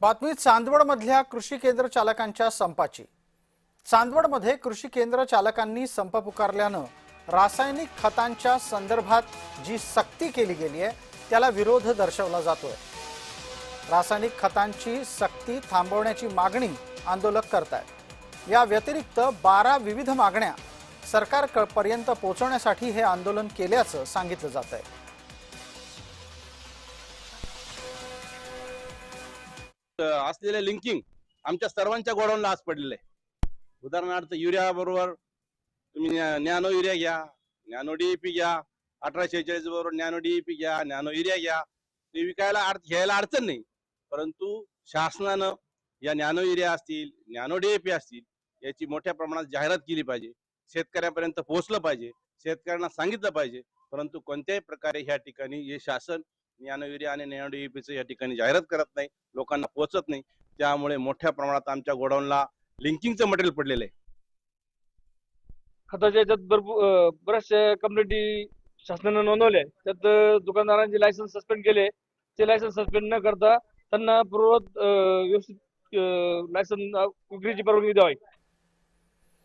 बातमी चांदवडमधल्या कृषी केंद्र चालकांच्या संपाची। चांदवडमध्ये कृषी केंद्र चालकांनी संप पुकारल्यानं रासायनिक खतांच्या संदर्भात जी सक्ती केली गेली आहे त्याला विरोध दर्शवला जातोय। रासायनिक खतांची सक्ती थांबवण्याची मागणी आंदोलक करतायत। या व्यतिरिक्त 12 विविध मागण्या सरकारपर्यंत पोहोचवण्यासाठी हे आंदोलन केल्याचं सांगितलं जातंय। असलेले लिंकिंग आमच्या सर्वांच्या गोडाऊनला आज पडलेलं आहे। उदाहरणार्थ युरिया बरोबर तुम्ही नॅनो युरिया घ्या, नॅनो डीएपी घ्या, 1846 बरोबर नॅनो डीएपी घ्या, नॅनो युरिया घ्या, ते विकायला घ्यायला अडचण नाही। परंतु शासनानं या नॅनो युरिया असतील, नॅनो डीएपी असतील याची मोठ्या प्रमाणात जाहिरात केली पाहिजे, शेतकऱ्यांपर्यंत पोहोचलं पाहिजे, शेतकऱ्यांना सांगितलं पाहिजे। परंतु कोणत्याही प्रकारे ह्या ठिकाणी हे शासन नॅनो युरिया आणि नॅनो डीएपीचं या ठिकाणी जाहिरात करत नाही, लोकांना पोहोचत नाही। त्यामुळे मोठ्या प्रमाणात आमच्या गोडाऊनला लिंकिंगचं मटेरियल पडलेलं आहे। खताच्या याच्यात बऱ्याचशा कम्युनिटी शासनाने नोंदवले, त्यात दुकानदारांचे लायसन्स सस्पेंड केले। ते लायसन्स सस्पेंड न करता त्यांना पूर्ववत व्यवस्थित लायसन्स विक्रीची परवानगी द्यावी।